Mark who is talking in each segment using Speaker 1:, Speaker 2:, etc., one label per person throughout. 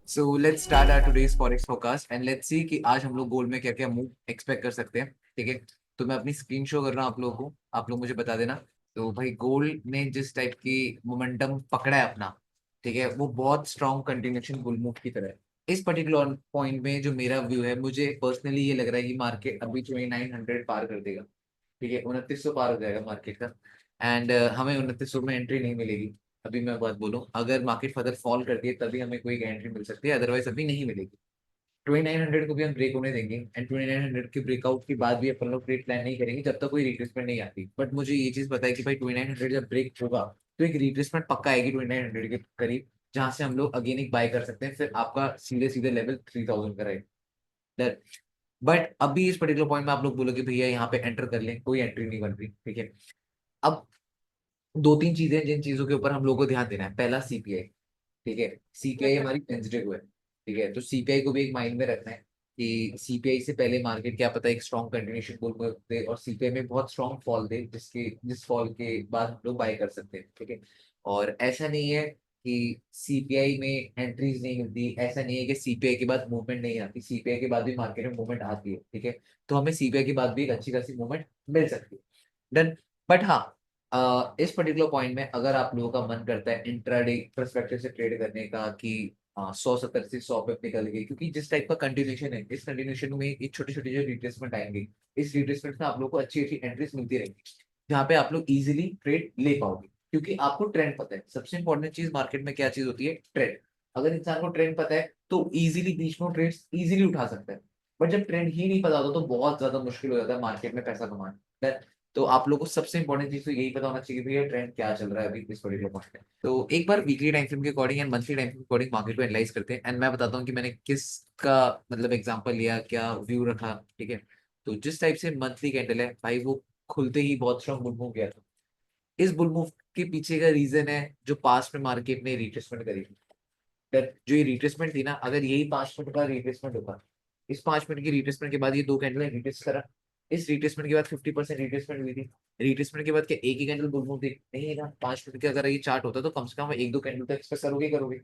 Speaker 1: So let's start our today's forex forecast and let's see कि आज हम लोग गोल्ड में क्या क्या मूव एक्सपेक्ट कर सकते हैं। ठीक है। तो मैं अपनी स्क्रीन शो कर रहा हूँ आप लोगों को, आप लोग मुझे बता देना। तो भाई गोल्ड ने जिस टाइप की मोमेंटम पकड़ा है अपना, ठीक है, वो बहुत स्ट्रॉन्ग कंटिन्यूशन बुल मूव की तरह है। इस पर्टिकुलर पॉइंट में जो मेरा व्यू है, मुझे पर्सनली ये लग रहा है कि मार्केट अभी 2900 पार कर देगा। ठीक है, 2900 पार हो जाएगा मार्केट का। एंड हमें 2900 में एंट्री नहीं मिलेगी। अभी मैं बात बोलूं, अगर मार्केट फर्दर फॉल करती है तभी हमें कोई एंट्री मिल सकती है, अदरवाइज अभी नहीं मिलेगी। 2900 को भी हम ब्रेक होने देंगे एंड 2900 के ब्रेकआउट के बाद भी अपन लोग ट्रेड प्लान नहीं करेंगे जब तक कोई रिट्रेसमेंट नहीं आती। बट मुझे ये चीज पता है कि भाई 2900 जब ब्रेक होगा तो एक रिट्रेसमेंट पक्का आएगी 2900 के करीब, जहां से हम लोग अगेन एक बाय कर सकते हैं, फिर आपका सीधे सीधे लेवल 3000 का रहेगा। बट अभी इस पर्टिकुलर पॉइंट में आप लोग बोलोगे भैया यहाँ पे एंटर कर लें, कोई एंट्री नहीं बन रही। ठीक है। अब दो तीन चीजें जिन चीजों के ऊपर हम लोग को ध्यान देना है, पहला सीपीआई। ठीक है, सीपीआई हमारी सेंसिटिव है। ठीक है, तो सीपीआई को भी एक माइंड में रखना है कि सीपीआई से पहले मार्केट क्या पता एक स्ट्रॉन्ग कंटिन्यूशन बुल मूव दे और सीपीआई में बहुत स्ट्रॉन्ग फॉल दे, जिस फॉल के बाद हम लोग बाय कर सकते हैं। ठीक है। और ऐसा नहीं है कि सीपीआई में एंट्रीज नहीं मिलती, ऐसा नहीं है कि सीपीआई के बाद मूवमेंट नहीं आती, सीपीआई के बाद भी मार्केट में मूवमेंट आती है। ठीक है। तो हमें सीपीआई के बाद भी एक अच्छी खासी मूवमेंट मिल सकती है। डन। बट हाँ, इस पर्टिकुलर पॉइंट में अगर आप लोगों का मन करता है इंट्राडे परस्पेक्टिव से ट्रेड करने का कि 170 से 100 पे निकल गए, क्योंकि जिस टाइप का कंटिन्यूशन है, इस कंटिन्यूशन में ये छोटे छोटे जो रिट्रेसमेंट आएंगे, इस रिट्रेसमेंट में आप लोग को अच्छी अच्छी एंट्रीज मिलती रहेंगी, जहाँ पे आप लोग इजीली ट्रेड ले पाओगे, क्योंकि आपको ट्रेंड पता है। सबसे इंपॉर्टेंट चीज मार्केट में क्या चीज होती है? ट्रेंड। अगर इंसान को ट्रेंड पता है तो इजीली बीच में ट्रेड्स इजीली उठा सकता है। बट जब ट्रेंड ही नहीं पता होता तो बहुत ज्यादा मुश्किल हो जाता है मार्केट में पैसा कमाना। तो आप लोगों को सबसे इंपॉर्टेंट चीज तो यही पता होना चाहिए कि भैया ट्रेंड क्या चल रहा है अभी इस पर्टिकुलर पॉइंट पे। तो एक बार वीकली टाइम फ्रेम के according and monthly time frame के अकॉर्डिंग मार्केट को एनालाइज करते हैं, एंड मैं बताता हूँ कि मैंने किसका मतलब एग्जांपल लिया, क्या व्यू रखा। ठीक है। तो जिस टाइप से मंथली कैंडल है भाई, वो खुलते ही बहुत स्ट्रॉन्ग बुल मूव गया था। इस बुल मूव के पीछे का रीजन है जो पास्ट में मार्केट ने रिट्रेसमेंट करी थी। जो ये रिट्रेसमेंट थी ना, अगर यही 5 मिनट का रिट्रेसमेंट होगा, इस 5 मिनट की रिट्रेसमेंट के बाद ये दो कैंडल रिट्रेस करा, इस रिट्रेसमेंट के बाद 50% रिट्रेसमेंट हुई थी। रिट्रेसमेंट के बाद क्या एक ही कैंडल बुल मूव थी? नहीं ना, 5 मिनट का अगर ये चार्ट होता तो कम से कम एक दो कैंडल तो एक्सपेक्ट करोगे ही करोगे।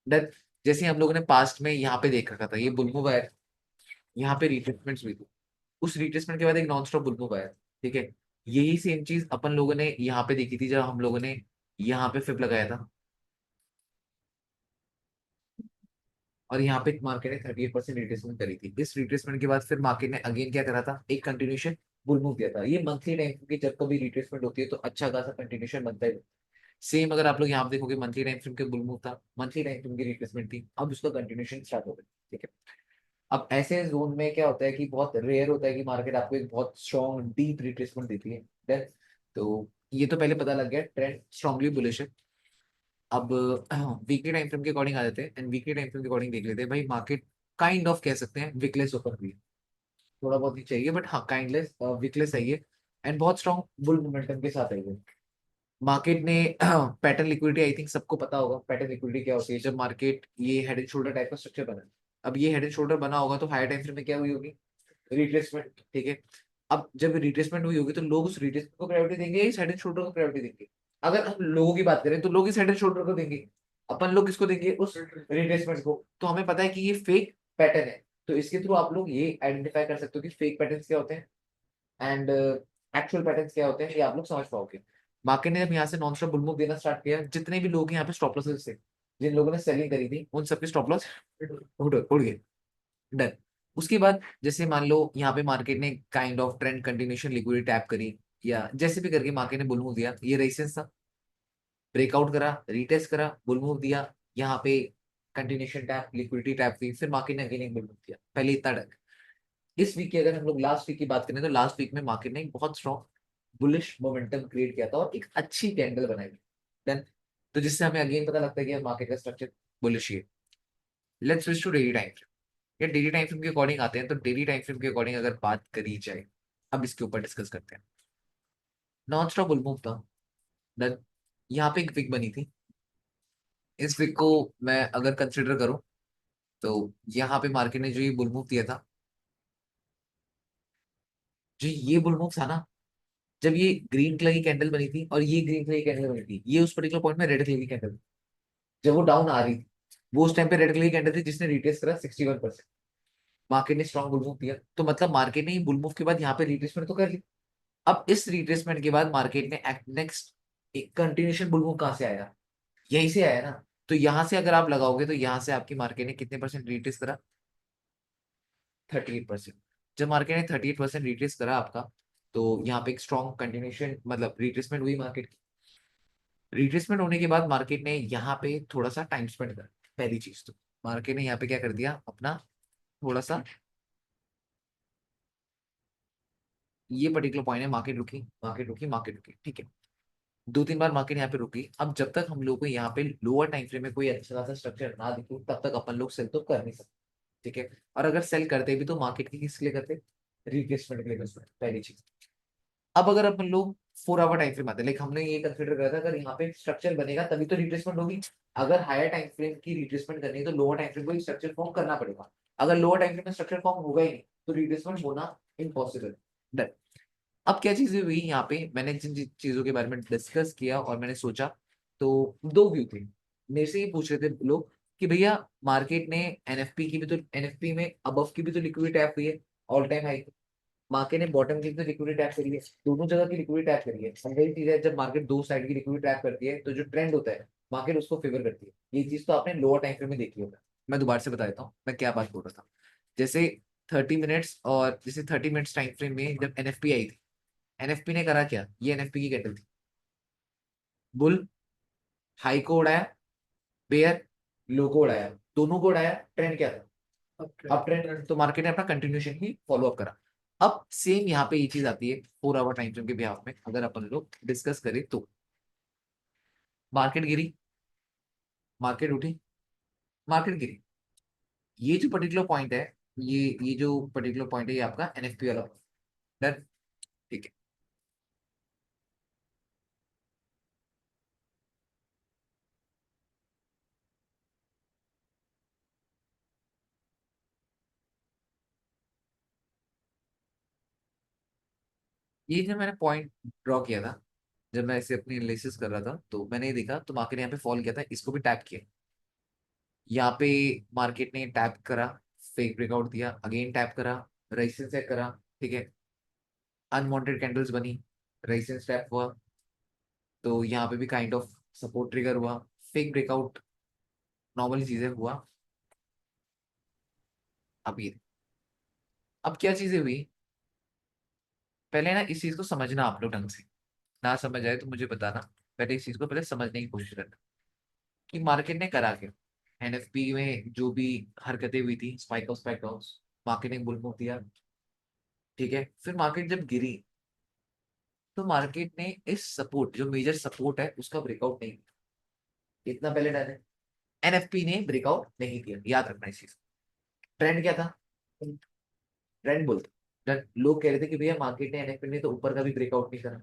Speaker 1: डन। जैसे हम लोगों ने पास्ट में यहाँ पे देख रखा था, ये बुल मूव आया, यहाँ पे रिट्रेसमेंट हुई थी, उस रिट्रेसमेंट के बाद एक नॉन स्टॉप बुल मूव आया। ठीक है। यही सेम चीज अपन लोगों ने यहाँ पे देखी थी जब हम लोगों ने यहाँ पे फ्लिप लगाया था, और यहाँ पे मार्केट ने 38% रिट्रेसमेंट करी थी। इस रिट्रेसमेंट के बाद फिर मार्केट ने अगेन क्या करा था, एक कंटिन्यूशन बुल मूव दिया था। ये मंथली टाइम फ्रेम की जब कभी रिट्रेसमेंट होती है तो अच्छा खासा कंटिन्यूशन बनता है। सेम अगर आप लोग यहाँ पे देखोगे, मंथली टाइम फ्रेम के बुल मूव था, मंथली टाइम फ्रेम की रिट्रेसमेंट थी, अब उसका कंटिन्यूशन स्टार्ट हो गया। ठीक है। अब ऐसे जोन में क्या होता है कि बहुत रेयर होता है कि मार्केट आपको एक बहुत स्ट्रॉन्ग डीप रिट्रेसमेंट देती है। Then, तो ये तो पहले पता लग गया ट्रेंड स्ट्रांगली बुलिश है। अब वीकली टाइम फ्रेम के अकॉर्डिंग आ जाते हैं, एंड वीकली टाइम फ्रेम के अकॉर्डिंग देख लेते हैं भाई, मार्केट काइंड ऑफ कह सकते हैं विकलेस ओपन हुई है। थोड़ा बहुत ही चाहिए बट हाँ काइंडलेस विकलेस आई है, एंड बहुत स्ट्रॉन्ग बुल मोमेंटम के साथ आई है। मार्केट ने पैटर्न लिक्विडिटी, आई थिंक सबको पता होगा पैटर्न लिक्विडिटी क्या होती है। जब मार्केट ये हेड एंड शोल्डर टाइप का स्ट्रक्चर बना है, अब ये हेड एंड शोल्डर बना होगा तो हायर टाइम फ्रेम में क्या हुई होगी? रिट्रेसमेंट। ठीक है। अब जब रिट्रेसमेंट हुई होगी तो लोग उस रिट्रेसमेंट को प्रायोरिटी देंगे या इस हेड एंड शोल्डर को प्रायोरिटी देंगे? अगर हम लोगों की बात करें तो लोग इस हेड एंड शोल्डर को देंगे, अपन लोग किसको देंगे? उस रिट्रेसमेंट को। तो हमें पता है कि ये फेक पैटर्न है, तो इसके थ्रू आप लोग ये आइडेंटिफाई कर सकते हो कि फेक पैटर्न्स क्या होते हैं एंड एक्चुअल पैटर्न्स क्या होते हैं, ये आप लोग समझ पाओगे। मार्केट ने जब यहाँ से नॉन स्टॉप बुल मूव देना स्टार्ट किया, जितने भी लोग हैं यहाँ पे स्टॉप लॉसेस थे, जिन लोगों ने सेलिंग करी थी, उन सबके स्टॉप लॉस उड़ गए। डन। उसके बाद जैसे मान लो यहाँ पे मार्केट ने kind of trend continuation liquidity tap करी, या जैसे भी करके मार्केट ने बुल मूव दिया, ये रेजिस्टेंस था, ब्रेकआउट करा, रीटेस्ट करा, बुल मूव दिया, यहाँ पे कंटिन्यूशन टैप लिक्विडिटी टैप हुई, फिर मार्केट ने अगेन एक बुल मूव दिया। पहले इतना डर। इस वीक की अगर हम लोग लास्ट वीक की बात करें तो लास्ट वीक में मार्केट ने एक बहुत स्ट्रॉन्ग बुलिश मोमेंटम क्रिएट किया था और एक अच्छी कैंडल बनाई। देन, तो जिससे हमें अगेन पता लगता है कि मार्केट का स्ट्रक्चर बुलिश ही है। Let's switch to daily time. या डेली टाइम फ्रेम के अकॉर्डिंग आते हैं, तो डेली टाइम फ्रेम के अकॉर्डिंग अगर बात करी जाए, अब इसके ऊपर डिस्कस करते हैं। नॉन स्टॉप बुल मूव था। देन यहाँ पे एक विक बनी थी। इस विक को मैं अगर कंसिडर करूं तो यहाँ पे मार्केट ने जो ये बुल मूव दिया था, जो ये बुल मूव था ना, जब ये ग्रीन कलर की कैंडल बनी थी और ये ग्रीन कलर की कैंडल बनी थी, ये उस पर्टिकुलर पॉइंट में रेड कलर की कैंडल, जब वो डाउन आ रही थी, वो उस टाइम पे रेड कलर की कैंडल थी जिसने रिट्रेस करा 61%। मार्केट ने स्ट्रॉन्ग बुल मूव दिया, तो मतलब मार्केट ने बुल मूव के बाद यहाँ पे रिट्रेसमेंट तो कर ली। अब इस रिट्रेसमेंट के बाद मार्केट ने नेक्स्ट एक कंटिन्यूशन बुल मूव कहाँ से आया, यहीं से आया ना। तो यहाँ से अगर आप लगाओगे तो यहाँ से आपकी मार्केट ने कितने परसेंट रिट्रेस करा, 38%। जब मार्केट ने 38% रिट्रेस करा आपका, तो यहाँ पे एक स्ट्रॉन्ग कंटिन्यूशन मतलब रिट्रेसमेंट हुई मार्केट की। रिट्रेसमेंट होने के बाद मार्केट ने यहाँ पे थोड़ा सा टाइम स्पेंड करा। पहली चीज तो मार्केट ने यहाँ पे क्या कर दिया अपना, थोड़ा सा, ये पर्टिकुलर पॉइंट है, मार्केट रुकी मार्केट रुकी मार्केट रुकी, ठीक है। दो तीन बार मार्केट यहाँ पे रुकी। अब जब तक हम लोग को यहाँ पे लोअर टाइम फ्रेम में कोई अच्छा खासा स्ट्रक्चर ना दिखे तब तक अपन लोग सेल तो कर नहीं सकते, ठीक है। और अगर सेल करते भी तो मार्केट की किसके लिए करते, रिट्रेसमेंट के लिए करते, पहली चीज। अब अगर अपन लोग 4 आवर टाइम फ्रेम आते, लाइक हमने ये कंसिडर करा था अगर यहाँ पे स्ट्रक्चर बनेगा तभी तो रिट्रेसमेंट होगी। अगर हायर टाइम फ्रेम की रिट्रेसमेंट करनी है तो लोअर टाइम फ्रेम को स्ट्रक्चर फॉर्म करना पड़ेगा। अगर लोअर टाइम फ्रेम में स्ट्रक्चर फॉर्म होगा ही नहीं तो रिट्रेसमेंट होना इम्पॉसिबल। डन। अब क्या चीजें हुई यहाँ पे, मैंने जिन जिन चीजों के बारे में डिस्कस किया और मैंने सोचा, तो दो व्यू थे। मेरे से ये पूछ रहे थे लोग कि भैया मार्केट ने एनएफपी की भी तो, एनएफपी में अबव की भी तो लिक्विडिटी टैप हुई है, ऑल टाइम हाई। मार्केट ने बॉटम की भी तो लिक्विडिटी टैप करी है, दोनों जगह की लिक्विडिटी टैप करी है। और वही चीज है, जब मार्केट दो साइड की लिक्विडिटी टैप करती है तो जो ट्रेंड होता है मार्केट उसको फेवर करती है। ये चीज तो आपने लोअर टाइम फ्रेम में देखी होगा। मैं दोबारा से बता देता हूँ मैं क्या बात बोल रहा था। जैसे 30 मिनट्स, और जैसे 30 मिनट्स टाइम फ्रेम में जब एनएफपी आई थी, एनएफपी ने करा क्या, ये एनएफपी की कैंडल थी, बुल हाई को उड़ाया, बेयर लो को उड़ाया, दोनों को उड़ाया, ट्रेंड क्या था, अप ट्रेंड। तो मार्केट ने अपना कंटिन्यूशन ही फॉलो अप करा। अब सेम यहाँ पे ये चीज आती है 4 आवर टाइम फ्रेम के बिहाफ में, अगर अपन लोग डिस्कस करें तो मार्केट गिरी, मार्केट उठी, मार्केट गिरी। ये जो पर्टिकुलर पॉइंट है, ये जो पर्टिकुलर पॉइंट है ये आपका एनएफपी वाला point। डन, ठीक है। ये जो मैंने पॉइंट ड्रॉ किया था, जब मैं इसे अपनी एनालिसिस कर रहा था तो मैंने ये देखा, तो मार्केट यहाँ पे फॉल किया था, इसको भी टैप किया। यहाँ पे मार्केट ने टैप करा, फेक ब्रेकआउट दिया, अगेन टैप करा, रेजिस्टेंस सेट करा, ठीक है। अनवांटेड कैंडल्स बनी, रेजिस्टेंस टैप हुआ, तो यहाँ पे भी काइंड ऑफ सपोर्ट ट्रिगर हुआ, फेक ब्रेकआउट, नॉर्मली चीजें हुआ। अब ये, अब क्या चीजें हुई, पहले ना इस चीज को समझना आप लोग ढंग से, ना समझ आए तो मुझे बताना। पहले इस चीज को पहले समझने की कोशिश करना कि मार्केट ने करा क्या। एनएफपी में जो भी हरकतें हुई थी, spike of spike down, market ने बुल मूव दिया, ठीक है। फिर मार्केट जब गिरी तो मार्केट ने इस सपोर्ट, जो मेजर सपोर्ट है उसका ब्रेकआउट नहीं किया। इतना पहले डर है, एनएफपी ने ब्रेकआउट नहीं किया, याद रखना इस चीज। ट्रेंड क्या था, ट्रेंड बोलते, लोग कह रहे थे कि भैया मार्केट ने एनएफपी ने तो ऊपर का भी ब्रेकआउट नहीं करा,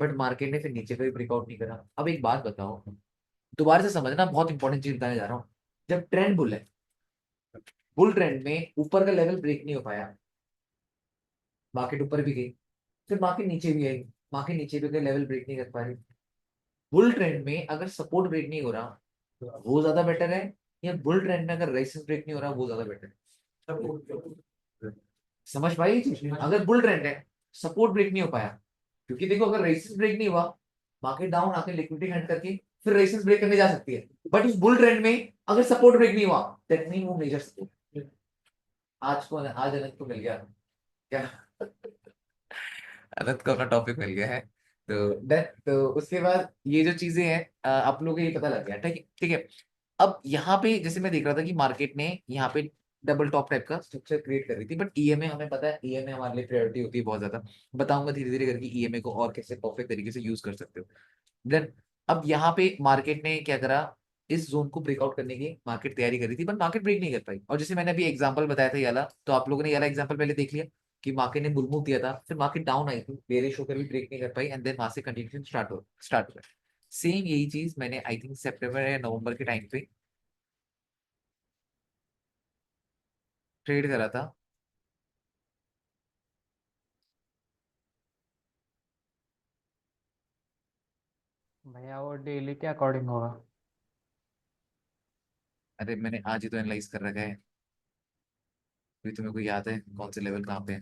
Speaker 1: बट मार्केट ने फिर नीचे का भी ब्रेकआउट नहीं करा। अब एक बात बताओ, दोबारा से समझना, बहुत इंपॉर्टेंट चीज बताने जा रहा हूँ। जब ट्रेंड बुल है, बुल ट्रेंड में ऊपर का लेवल ब्रेक नहीं हो पाया, मार्केट ऊपर भी गई, फिर मार्केट नीचे भी आई, मार्केट नीचे भी गई, लेवल ब्रेक नहीं कर पा रही। बुल ट्रेंड में अगर सपोर्ट ब्रेक नहीं हो रहा वो ज्यादा बेटर है, या बुल ट्रेंड में अगर रेसिस ब्रेक नहीं हो रहा वो ज्यादा बेटर है। समझ पाई ये चीज, अगर बुल ट्रेंड है, सपोर्ट ब्रेक नहीं हो पाया, क्योंकि देखो अगर रेसिस ब्रेक नहीं हुआ, मार्केट डाउन आके लिक्विडिटी हंट करके फिर रेसिस ब्रेक करने जा सकती है। बट इस बुल ट्रेंड में अगर सपोर्ट ब्रेक नहीं हुआ, दैट मीन वो मेजर सपोर्ट। आज अनंत को मिल गया क्या, अनंत को अपना टॉपिक मिल गया है। तो उसके बाद ये जो चीजें हैं आप लोगों को ये पता लग गया, ठीक है ठीक है। अब यहाँ पे जैसे मैं देख रहा था कि मार्केट ने यहाँ पे डबल टॉप टाइप का स्ट्रक्चर क्रिएट कर रही थी, बट ईएमए हमें पता है, ईएमए हमारे लिए प्रायोरिटी होती है बहुत ज्यादा। बताऊंगा धीरे धीरे करके ईएमए को और कैसे परफेक्ट तरीके से यूज कर सकते हो। देन अब यहाँ पे मार्केट ने क्या करा, इस जोन को ब्रेकआउट करने की मार्केट तैयारी करी थी, बट मार्केट ब्रेक नहीं कर पाई। और जैसे मैंने अभी एग्जांपल बताया था ये वाला, तो आप लोगों ने ये वाला एग्जांपल पहले देख लिया कि मार्केट ने बुल मूव दिया था, फिर मार्केट डाउन आई थी, बेरिश होकर भी ब्रेक नहीं कर पाई, एंड देन वहां से कंटिन्यूशन स्टार्ट हुआ। सेम यही चीज मैंने आई थिंक सितंबर या नवंबर के टाइम पे ट्रेड करा था।
Speaker 2: भैया वो डेली के अकॉर्डिंग होगा।
Speaker 1: अरे मैंने आज ही तो एनालाइज कर रखा है। अभी तुम्हें को याद है कौन से लेवल कहाँ पे है?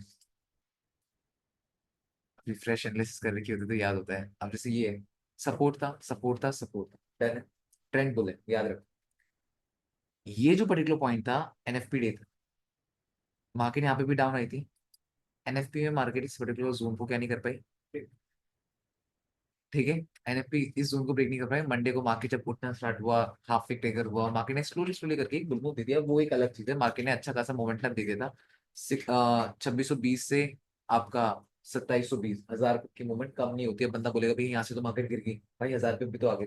Speaker 1: अभी फ्रेश एनालिसिस कर रखी होती तो याद होता है। अब जैसे ये सपोर्ट था, सपोर्ट था, सपोर्ट था, ट्रेंड बुल है, याद रखो। ये जो पर्टिकुलर पॉइंट था, एनएफपी डे था, मार्केट यहाँ पे भी डाउन आई थी। एनएफपी में मार्केट इस पर्टिकुलर जोन को क्या नहीं कर पाई, ठीक है। एनएफपी इस जोन को ब्रेक नहीं कर पाए। मंडे को मार्केट जब उठना स्टार्ट हुआ, हाफ पिक टेकर हुआ, मार्केट ने स्लोली स्लोली करके एक बुल मूव दे दिया, वो एक अलग चीज है। मार्केट ने अच्छा खासा मोमेंटम दे दिया था। 2620 से आपका 2720, 1000 की मूवमेंट कम नहीं होती है। बंदा बोलेगा भाई यहाँ से तो मार्केट गिर गई, भाई 1000 पे भी तो आगे।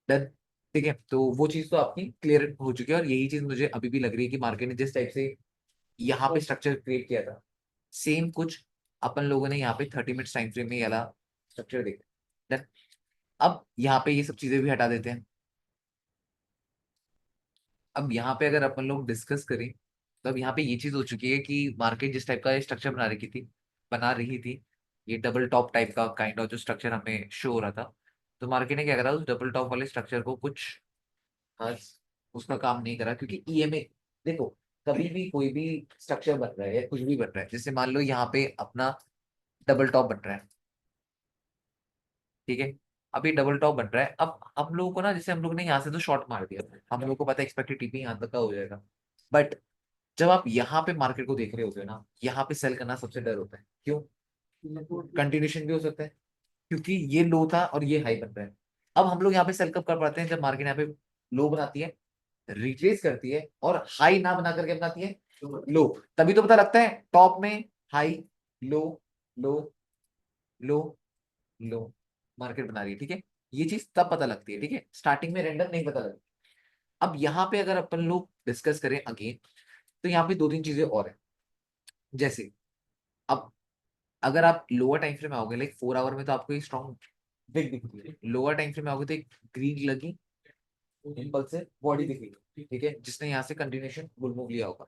Speaker 1: डन, ठीक है। तो वो चीज तो आपकी क्लियर हो चुकी है, और यही चीज मुझे अभी भी लग रही है कि मार्केट ने जिस टाइप से यहाँ पे स्ट्रक्चर क्रिएट किया था, सेम कुछ अपन लोगों ने यहाँ पे 30 मिनट टाइम फ्रेम में ये वाला स्ट्रक्चर देखा। डन। अब यहाँ पे ये सब चीजें भी हटा देते हैं। अब यहाँ पे अगर अपन लोग डिस्कस करें, तो अब यहाँ पे ये चीज हो चुकी है कि मार्केट जिस टाइप का स्ट्रक्चर बना रही थी, ये डबल टॉप टाइप का काइंड ऑफ जो स्ट्रक्चर हमें शो हो रहा था, तो मार्केट ने क्या करा, उस डबल टॉप वाले स्ट्रक्चर को कुछ खास उसका काम नहीं करा, क्योंकि ईएमए, देखो, कभी भी कोई भी स्ट्रक्चर बन रहा है या कुछ भी बन रहा है, जैसे मान लो यहाँ पे अपना डबल टॉप बन रहा है, ठीक है। अभी डबल टॉप बन रहा है, अब हम लोगों को ना, जैसे हम लोग ने यहाँ से तो शॉर्ट मार दिया, हम लोगों को पता है एक्सपेक्टेड टीपी यहाँ तक का हो जाएगा। बट जब आप यहाँ पे मार्केट को देख रहे होते हो ना, यहाँ पे सेल करना सबसे डर होता है। क्यों? कंटिन्यूशन भी हो सकता है, क्योंकि ये लो था और ये हाई बन रहा है। अब हम लोग यहाँ पे सेल कब कर पाते हैं, जब मार्केट यहाँ पे लो बनाती है, रिट्रेस करती है, और हाई ना बना करके बनाती है लो, तभी तो पता लगता है टॉप में हाई, लो, लो, लो, लो, मार्केट बना रही है, ठीक है। ये चीज तब पता लगती है, ठीक है, स्टार्टिंग में रेंडम नहीं पता लगती। अब यहाँ पे अगर अपन लोग डिस्कस करें अगेन, तो यहाँ पे दो तीन चीजें और है। जैसे अब अगर आप लोअर टाइम फ्रेम में आओगे, लाइक 4 आवर में, तो आपको एक स्ट्रॉन्ग ब्रेक दिखती है। लोअर टाइम फ्रेम में आओगे तो एक ग्रीन लगी इम्पल्स से बॉडी दिख रही है, ठीक है, जिसने यहाँ से कंटिन्यूशन बुल मूव लिया होगा।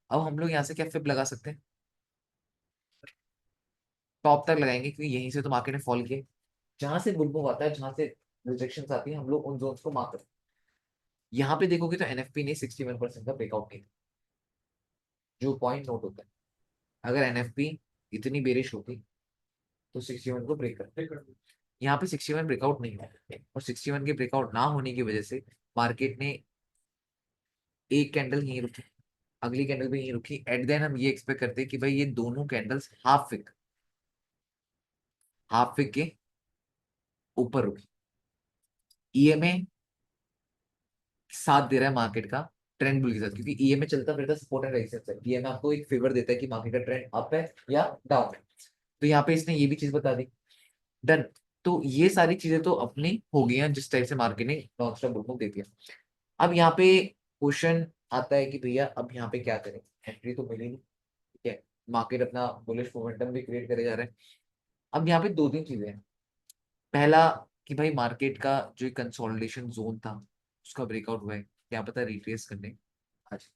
Speaker 1: अब हम लोग यहाँ से क्या फिब लगा सकते हैं, टॉप तक लगाएंगे, क्योंकि यहीं से तो मार्केट ने फॉल किया। जहां से बुल मूव आता है, जहां से रिजेक्शन आती है, हम लोग उन जोन्स को मार्क करते हैं। यहाँ पे देखोगे तो एनएफपी ने 61% का ब्रेकआउट नहीं, जो पॉइंट नोट होता है। अगर एनएफपी इतनी बेरिश होती तो 61 को ब्रेक कर, यहाँ पे 61 ब्रेकआउट नहीं हुआ, और 61 के ब्रेकआउट ना होने की वजह से मार्केट ने एक कैंडल यहीं रुकी, अगली कैंडल भी यहीं रुकी। एट देन हम ये एक्सपेक्ट करते हैं कि भाई ये दोनों कैंडल्स हाफ विक के ऊपर रुकी। ईएमए साथ दे रहा है मार्केट का ट्रेंड बुल के साथ, क्योंकि ईएमए चलता फिरता सपोर्ट एंड रेजिस्टेंस है। ईएमए आपको एक फेवर देता है कि मार्केट का ट्रेंड अप है या डाउन है। तो यहाँ पे इसने ये भी चीज बता दी। डन। तो ये सारी चीजें तो अपनी हो गई हैं, जिस टाइप से मार्केट ने नॉन स्टॉप बुल दे दिया। अब यहाँ पे क्वेश्चन आता है कि भैया अब यहाँ पे क्या करें, एंट्री तो मिली नहीं, ठीक है, मार्केट अपना बुलिश मोमेंटम भी क्रिएट करे जा रहे हैं। अब यहाँ पे दो तीन चीजें हैं। पहला, कि भाई मार्केट का जो कंसोलिडेशन जोन था, उसका ब्रेकआउट हुआ है, क्या पता रिट्रेस करने आज,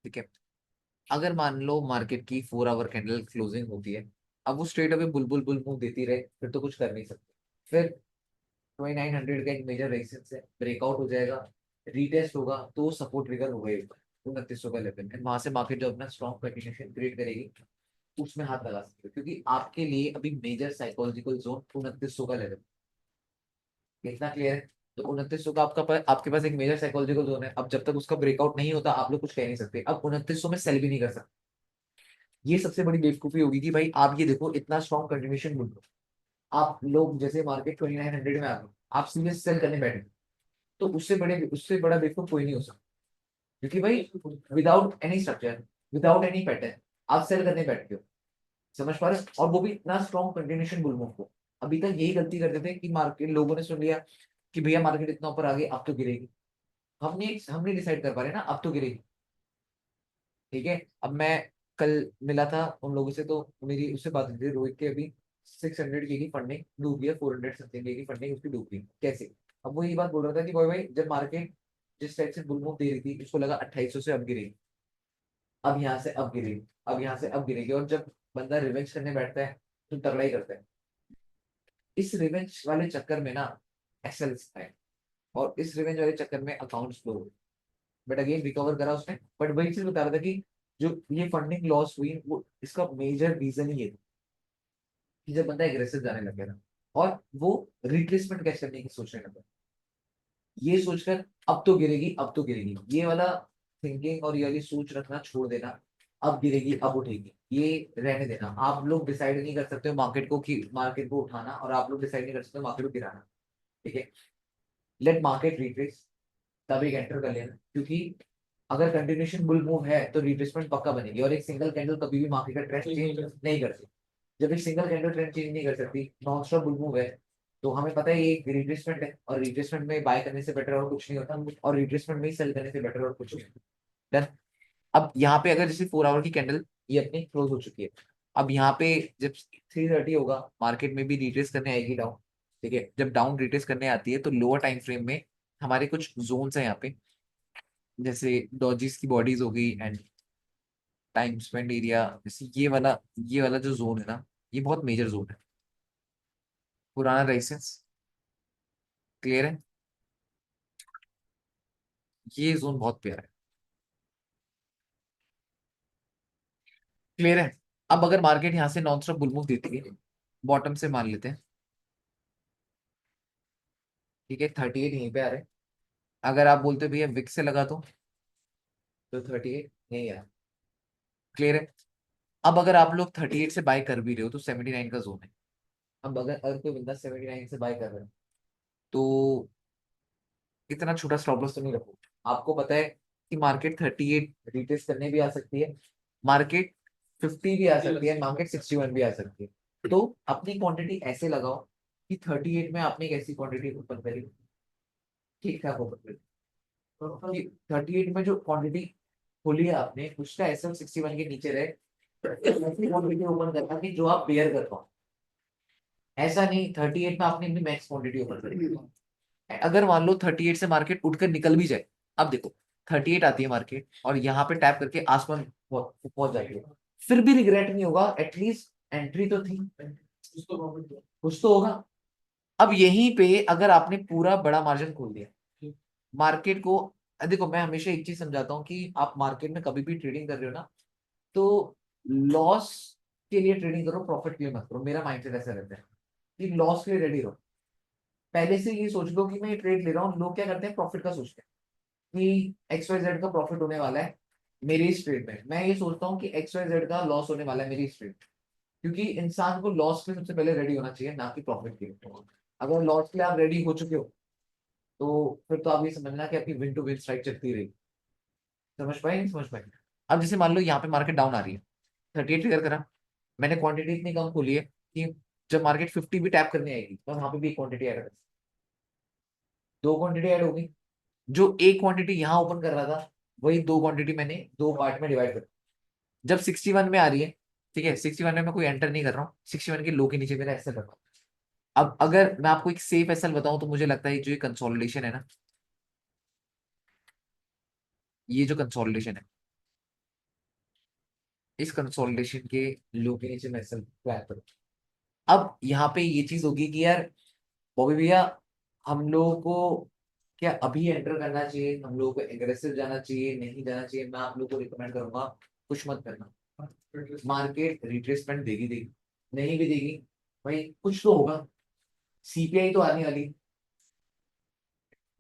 Speaker 1: ठीक है। अगर मान लो मार्केट की 4 आवर कैंडल क्लोजिंग होती है, अब वो स्ट्रेट अवे बुलबुल बुल मूव देती रहे, फिर तो कुछ कर नहीं सकते। फिर 2900 का एक मेजर रेजिस्टेंस है, ब्रेकआउट हो जाएगा, रीटेस्ट होगा, तो सपोर्ट ट्रिगर होगा ही, 2900 का लेवल है। वहां से मार्केट जो अपना स्ट्रॉन्ग कंटिन्यूशन क्रिएट करेगी, उसमें हाथ लगा सकते हो, क्योंकि आपके लिए अभी मेजर साइकोलॉजिकल जोन 2900 का लेवल, इतना क्लियर है। तो 2900 का आपके पास एक मेजर साइकोलॉजिकल जोन है। अब जब तक उसका ब्रेकआउट नहीं होता, आप लोग कुछ कह नहीं सकते। अब 2900 में सेल भी नहीं कर सकते। ये सबसे बड़ी बेवकूफी होगी कि भाई आप ये देखो, इतना स्ट्रॉन्ग कंटिन्यूशन बोल रहे हो आप लोग, जैसे मार्केट 2900 में आ गए, आप सीधे सेल करने बैठे, तो उससे बड़ा बेवकूफ कोई नहीं हो सकता। क्योंकि भाई without any structure, without any pattern, आप सेल करने बैठते हो। समझ पा रहे हो? और वो भी इतना स्ट्रॉन्ग कंटिन्यूशन बुल मूव को। अभी तक यही गलती करते थे कि मार्केट लोगों ने सुन लिया कि भैया मार्केट इतना ऊपर आ गई, अब तो गिरेगी। हमने डिसाइड कर पा रहे ना, अब तो गिरेगी, ठीक है। अब मैं कल मिला था उन लोगों से, तो मेरी उससे बात हुई थी, रोहित के अभी 600 के की फंडिंग डूब गई है, 400 समथिंग के की फंडिंग उसकी डूब गई, कैसे? अब वो ये बात बोल रहा था कि भाई जब मार्केट जिस टाइप से बुल मूव दे रही थी, उसको लगा 2800 से अब गिरेगी, अब यहाँ से अब गिरेगी, अब यहाँ से अब गिरेगी, और जब बंदा रिवेंज करने बैठता है, तो तगड़ा ही करता है। इस रिवेंज वाले चक्कर में ना एसएल है, और इस रिवेंज वाले चक्कर में accounts flow, but again recover करा उसने। बट वही चीज बता रहा था कि जो ये फंडिंग लॉस हुई वो इसका मेजर रीजन ही है कि जब बंदा एग्रेसिव जाने लग गया ना, और वो रिप्लेसमेंट कैश करने की सोचने लगा, ये सोचकर अब तो गिरेगी अब तो गिरेगी, ये वाला थिंकिंग और ये वाली सोच रखना छोड़ देना। अब गिरेगी अब उठेगी, ये रहने देना। आप लोग डिसाइड नहीं कर सकते हो मार्केट को कि मार्केट को उठाना, और आप लोग डिसाइड नहीं कर सकते मार्केट को गिराना। ठीक है, लेट मार्केट रिट्रेस, तब एक एंटर कर लेना, क्योंकि अगर कंटिन्यूशन बुल मूव है तो रिट्रेसमेंट पक्का बनेगी, और एक सिंगल कैंडल कभी भी मार्केट का ट्रेंड चेंज नहीं कर सकती। जब एक सिंगल कैंडल ट्रेंड चेंज नहीं कर सकती, नॉन स्टॉप बुल मूव है, तो हमें पता है ये एक रिट्रेसमेंट है, और रिट्रेसमेंट में बाय करने से बेटर और कुछ नहीं होता, और रिट्रेसमेंट में ही सेल करने से बेटर और कुछ नहीं होता। Done? अब यहाँ पे अगर जैसे 4 आवर की कैंडल ये अपनी क्लोज हो चुकी है, अब यहाँ पे जब 3:30 होगा मार्केट में भी रिट्रेस करने आएगी डाउन। ठीक है, जब डाउन रिट्रेस करने आती है तो लोअर टाइम फ्रेम में हमारे कुछ जोन्स हैं यहाँ पे, जैसे डॉजीज की बॉडीज हो गई एंड टाइम स्पेंड एरिया, जैसे ये वाला जो जोन है ना, ये बहुत मेजर जोन है। पुराना लाइसेंस क्लियर है, ये जोन बहुत प्यारा है। क्लियर है। अब अगर मार्केट यहाँ से नॉन स्टॉप बुल मूव देती है, बॉटम से मान लेते हैं, ठीक है, 38 यहीं पे आ रहे हैं। अगर आप बोलते हो भैया विक से लगा तो 38 यहीं आ। क्लियर है। अब अगर आप लोग 38 से बाय कर भी रहे हो तो 79 का जोन है। अब अगर कोई बंदा 79 से बाय कर रहा है तो इतना छोटा स्टॉप लॉस तो नहीं रखो। आपको पता है कि मार्केट 38 रिटेस्ट करने भी आ सकती है, मार्केट 50 भी आ सकती है, मार्केट 61 भी आ सकती है। तो अपनी क्वांटिटी ऐसे लगाओ कि 38 में आपने एक ऐसी क्वांटिटी ओपन करी, ठीक ठाक ओपन करी, 38 में जो क्वांटिटी खोली है आपने उसका एसएम 61 के नीचे रहे, ऐसी क्वांटिटी ओपन करना कि जो आप बेयर कर पाओ। ऐसा नहीं 38 में आपने अपनी मैक्स क्वांटिटी ओपन करी। अगर मान लो 38 से मार्केट उठकर निकल भी जाए, अब देखो 38 आती है मार्केट और यहाँ पे टैप करके आसमान पहुंच जाती है, फिर भी रिग्रेट नहीं होगा, एटलीस्ट एंट्री तो थी, कुछ तो होगा। अब यहीं पे अगर आपने पूरा बड़ा मार्जिन खोल दिया मार्केट को, देखो मैं हमेशा एक चीज समझाता हूँ कि आप मार्केट में कभी भी ट्रेडिंग कर रहे हो ना, तो लॉस के लिए ट्रेडिंग करो, प्रॉफिट के लिए मत करो। मेरा माइंडसेट ऐसा रहता है कि लॉस के लिए रेडी रहो। पहले से ये सोच लो कि मैं ये ट्रेड ले रहा हूँ। लोग क्या करते हैं, प्रॉफिट का सोचते हैं कि एक्स वाई जेड का प्रॉफिट होने वाला है मेरी इस ट्रेड में, मैं ये सोचता हूँ कि एक्स वाई जेड का लॉस होने वाला है मेरी इस ट्रेड। क्योंकि इंसान को लॉस के लिए सबसे पहले रेडी होना चाहिए, ना कि प्रॉफिट के लिए। अगर लॉस के लिए आप रेडी हो चुके हो तो फिर तो आप ये समझना कि आपकी विन टू विन स्ट्राइक चलती रहेगी। समझ पाए नहीं समझ पाए। अब जैसे मान लो यहाँ पे मार्केट डाउन आ रही है, 38 ट्रिगर करा, मैंने क्वांटिटी इतनी कम खोली है कि जब मार्केट 50 भी टैप करने आएगी तो वहां पे भी एक क्वांटिटी ऐड कर, दो क्वांटिटी ऐड होगी। जो एक क्वांटिटी यहाँ ओपन कर रहा था वही दो क्वांटिटी मैंने दो पार्ट में डिवाइड कर, जब 61 में आ रही है, ठीक है, 61 में मैं कोई एंटर नहीं कर रहा हूँ, 61 के लो के नीचे मेरा एसएल रखा। अब अगर मैं आपको एक सेफ एसएल बताऊं तो मुझे लगता है जो ये कंसोलिडेशन है ना, ये जो कंसोलिडेशन है, इस कंसोलिडेशन के लो के नीचे मैं एसएल फ्लैग करूँ। अब यहाँ पे ये चीज होगी कि यार बॉबी भैया, हम लोगों को क्या अभी एंटर करना चाहिए, हम लोगों को एग्रेसिव जाना चाहिए, नहीं जाना चाहिए? मैं आप लोगों को रिकमेंड करूंगा कुछ मत करना। मार्केट रिट्रेसमेंट देगी देगी, नहीं भी देगी भाई कुछ तो होगा। सीपीआई तो आने वाली,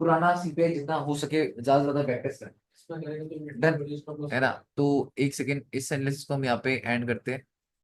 Speaker 1: पुराना सीपीआई जितना हो सके ज्यादा से ज्यादा प्रैक्टिस करें। Done? है ना? तो एक सेकेंड, इस एनालिसिस को हम यहाँ पे एंड करते हैं।